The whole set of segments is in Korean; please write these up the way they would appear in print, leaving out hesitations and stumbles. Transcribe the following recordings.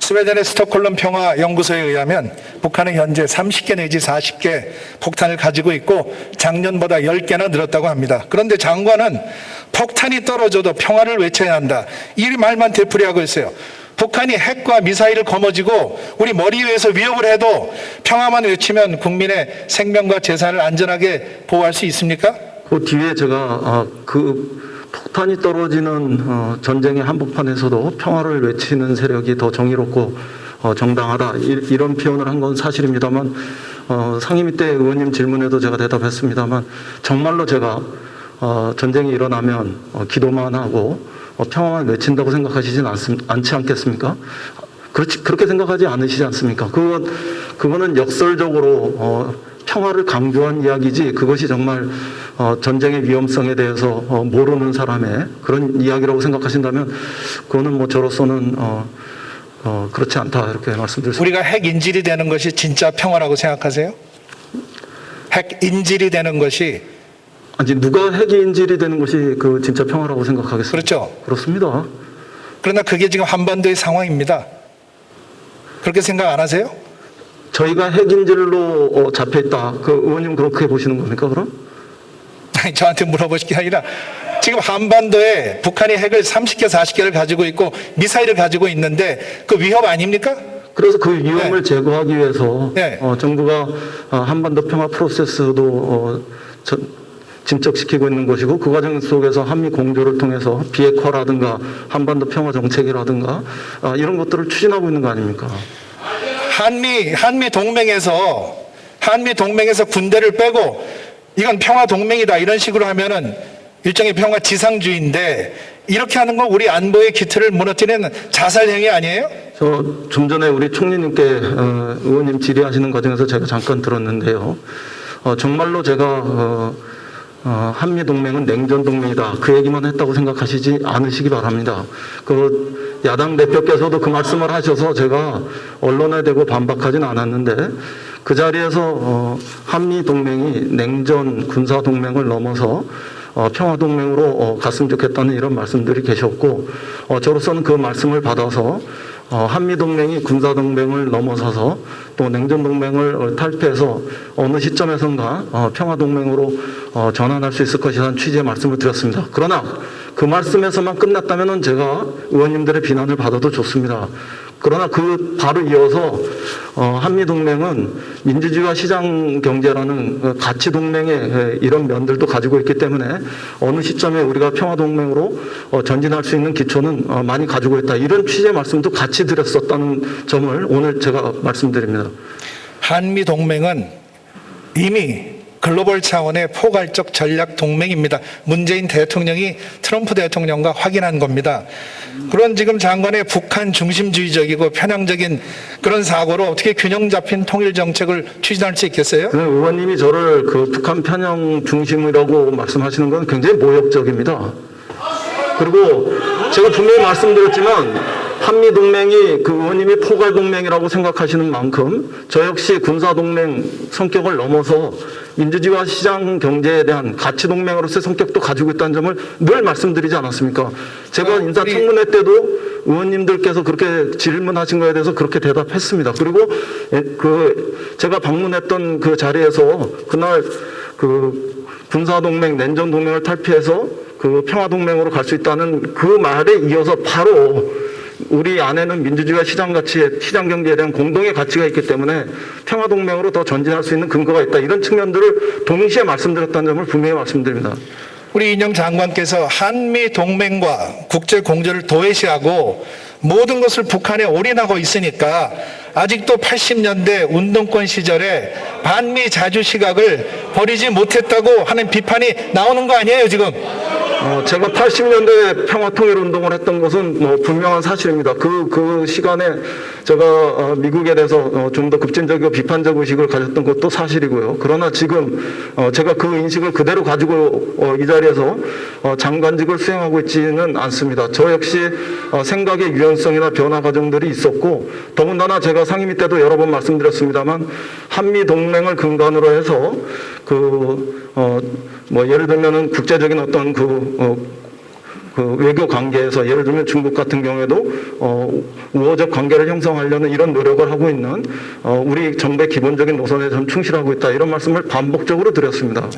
스웨덴의 스톡홀름 평화연구소에 의하면 북한은 현재 30개 내지 40개 폭탄을 가지고 있고 작년보다 10개나 늘었다고 합니다. 그런데 장관은 폭탄이 떨어져도 평화를 외쳐야 한다, 이 말만 되풀이하고 있어요. 북한이 핵과 미사일을 거머쥐고 우리 머리 위에서 위협을 해도 평화만 외치면 국민의 생명과 재산을 안전하게 보호할 수 있습니까? 그 뒤에 제가 폭탄이 떨어지는 전쟁의 한복판에서도 평화를 외치는 세력이 더 정의롭고 정당하다, 이런 표현을 한 건 사실입니다만, 상임위 때 의원님 질문에도 제가 대답했습니다만, 정말로 제가 전쟁이 일어나면 기도만 하고 평화만 외친다고 생각하시진 않지 않겠습니까? 그렇게 생각하지 않으시지 않습니까? 그거는 역설적으로 평화를 강조한 이야기지, 그것이 정말 전쟁의 위험성에 대해서 모르는 사람의 그런 이야기라고 생각하신다면, 그거는 뭐 저로서는 그렇지 않다, 이렇게 말씀드렸습니다. 우리가 핵 인질이 되는 것이 진짜 평화라고 생각하세요? 핵 인질이 되는 것이, 아니, 누가 핵 인질이 되는 것이 그 진짜 평화라고 생각하겠습니까? 그렇죠. 그렇습니다. 그러나 그게 지금 한반도의 상황입니다. 그렇게 생각 안 하세요? 저희가 핵 인질로 잡혀있다, 그 의원님 그렇게 보시는 겁니까, 그럼? 아니, 저한테 물어보실 게 아니라 지금 한반도에 북한이 핵을 30개, 40개를 가지고 있고 미사일을 가지고 있는데 그 위협 아닙니까? 그래서 그 위험을 제거하기 위해서 정부가 한반도 평화 프로세스도 진척시키고 있는 것이고, 그 과정 속에서 한미 공조를 통해서 비핵화라든가 한반도 평화 정책이라든가 이런 것들을 추진하고 있는 거 아닙니까? 한미 동맹에서 군대를 빼고 이건 평화 동맹이다, 이런 식으로 하면은 일종의 평화 지상주의인데, 이렇게 하는 건 우리 안보의 기틀을 무너뜨리는 자살 행위 아니에요? 저 좀 전에 우리 총리님께 의원님 질의하시는 과정에서 제가 잠깐 들었는데요. 정말로 제가 한미 동맹은 냉전 동맹이다, 그 얘기만 했다고 생각하시지 않으시기 바랍니다. 그 야당 대표께서도 그 말씀을 하셔서 제가 언론에 대고 반박하진 않았는데, 그 자리에서 한미 동맹이 냉전 군사 동맹을 넘어서 평화 동맹으로 갔으면 좋겠다는 이런 말씀들이 계셨고, 저로서는 그 말씀을 받아서 한미 동맹이 군사 동맹을 넘어서서 또 냉전 동맹을 탈피해서 어느 시점에선가 평화 동맹으로 전환할 수 있을 것이라는 취지의 말씀을 드렸습니다. 그러나 그 말씀에서만 끝났다면은 제가 의원님들의 비난을 받아도 좋습니다. 그러나 그 바로 이어서 한미 동맹은 민주주의와 시장 경제라는 가치 동맹의 이런 면들도 가지고 있기 때문에 어느 시점에 우리가 평화 동맹으로 전진할 수 있는 기초는 많이 가지고 있다, 이런 취지의 말씀도 같이 드렸었다는 점을 오늘 제가 말씀드립니다. 한미 동맹은 이미 글로벌 차원의 포괄적 전략 동맹입니다. 문재인 대통령이 트럼프 대통령과 확인한 겁니다. 그런 지금 장관의 북한 중심주의적이고 편향적인 그런 사고로 어떻게 균형 잡힌 통일 정책을 추진할 수 있겠어요? 의원님이 저를 그 북한 편향 중심이라고 말씀하시는 건 굉장히 모욕적입니다. 그리고 제가 분명히 말씀드렸지만, 한미 동맹이 그 의원님이 포괄 동맹이라고 생각하시는 만큼 저 역시 군사 동맹 성격을 넘어서 민주주의와 시장 경제에 대한 가치 동맹으로서의 성격도 가지고 있다는 점을 늘 말씀드리지 않았습니까? 제가 인사청문회 때도 의원님들께서 그렇게 질문하신 거에 대해서 그렇게 대답했습니다. 그리고 제가 방문했던 그 자리에서 그날 그 군사 동맹, 냉전 동맹을 탈피해서 그 평화 동맹으로 갈 수 있다는 그 말에 이어서 바로 우리 안에는 민주주의와 시장 경제에 대한 공동의 가치가 있기 때문에 평화 동맹으로 더 전진할 수 있는 근거가 있다, 이런 측면들을 동시에 말씀드렸다는 점을 분명히 말씀드립니다. 우리 이인영 장관께서 한미 동맹과 국제 공조를 도외시하고 모든 것을 북한에 올인하고 있으니까 아직도 80년대 운동권 시절에 반미 자주 시각을 버리지 못했다고 하는 비판이 나오는 거 아니에요, 지금? 제가 80년대 평화통일운동을 했던 것은 분명한 사실입니다. 그 시간에 제가 미국에 대해서 좀 더 급진적이고 비판적 의식을 가졌던 것도 사실이고요. 그러나 지금 제가 그 인식을 그대로 가지고 이 자리에서 장관직을 수행하고 있지는 않습니다. 저 역시 생각의 유연성이나 변화 과정들이 있었고, 더군다나 제가 상임위 때도 여러 번 말씀드렸습니다만, 한미 동맹을 근간으로 해서 예를 들면은 국제적인 어떤 그 그 외교 관계에서 예를 들면 중국 같은 경우에도 우호적 관계를 형성하려는 이런 노력을 하고 있는 우리 정부의 기본적인 노선에 좀 충실하고 있다 이런 말씀을 반복적으로 드렸습니다.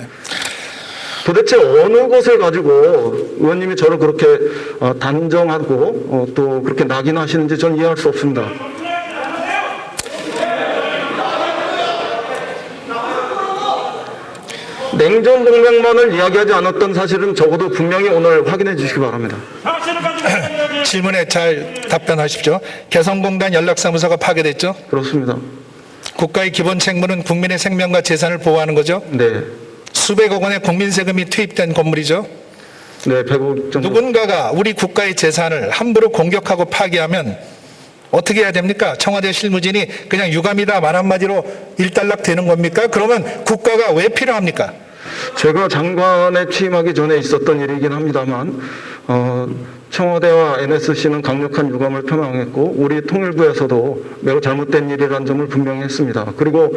도대체 어느 것을 가지고 의원님이 저를 그렇게 단정하고 또 그렇게 낙인하시는지 전 이해할 수 없습니다. 냉전 동맹만을 이야기하지 않았던 사실은 적어도 분명히 오늘 확인해 주시기 바랍니다. 질문에 잘 답변하십시오. 개성공단 연락사무소가 파괴됐죠? 그렇습니다. 국가의 기본 책무는 국민의 생명과 재산을 보호하는 거죠? 네. 수백억 원의 국민 세금이 투입된 건물이죠? 네, 100억 정도. 누군가가 우리 국가의 재산을 함부로 공격하고 파괴하면 어떻게 해야 됩니까? 청와대 실무진이 그냥 유감이다 말 한마디로 일단락 되는 겁니까? 그러면 국가가 왜 필요합니까? 제가 장관에 취임하기 전에 있었던 일이긴 합니다만 청와대와 NSC는 강력한 유감을 표명했고 우리 통일부에서도 매우 잘못된 일이라는 점을 분명히 했습니다. 그리고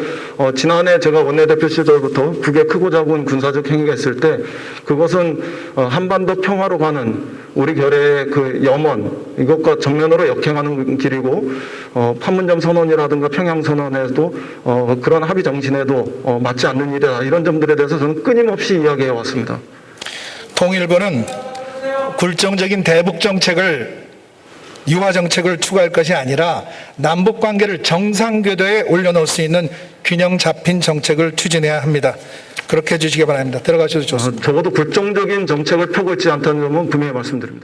지난해 제가 원내대표 시절부터 북의 크고 작은 군사적 행위가 있을 때 그것은 한반도 평화로 가는 우리 결의 그 염원 이것과 정면으로 역행하는 길이고 판문점 선언이라든가 평양 선언에도 그런 합의 정신에도 맞지 않는 일이다 이런 점들에 대해서 저는 끊임없이 이야기해 왔습니다. 통일부는 굴종적인 대북 정책을 유화 정책을 추구할 것이 아니라 남북 관계를 정상궤도에 올려놓을 수 있는 균형 잡힌 정책을 추진해야 합니다. 그렇게 해주시기 바랍니다. 들어가셔도 좋습니다. 적어도 굴종적인 정책을 펴고 있지 않다는 점은 분명히 말씀드립니다.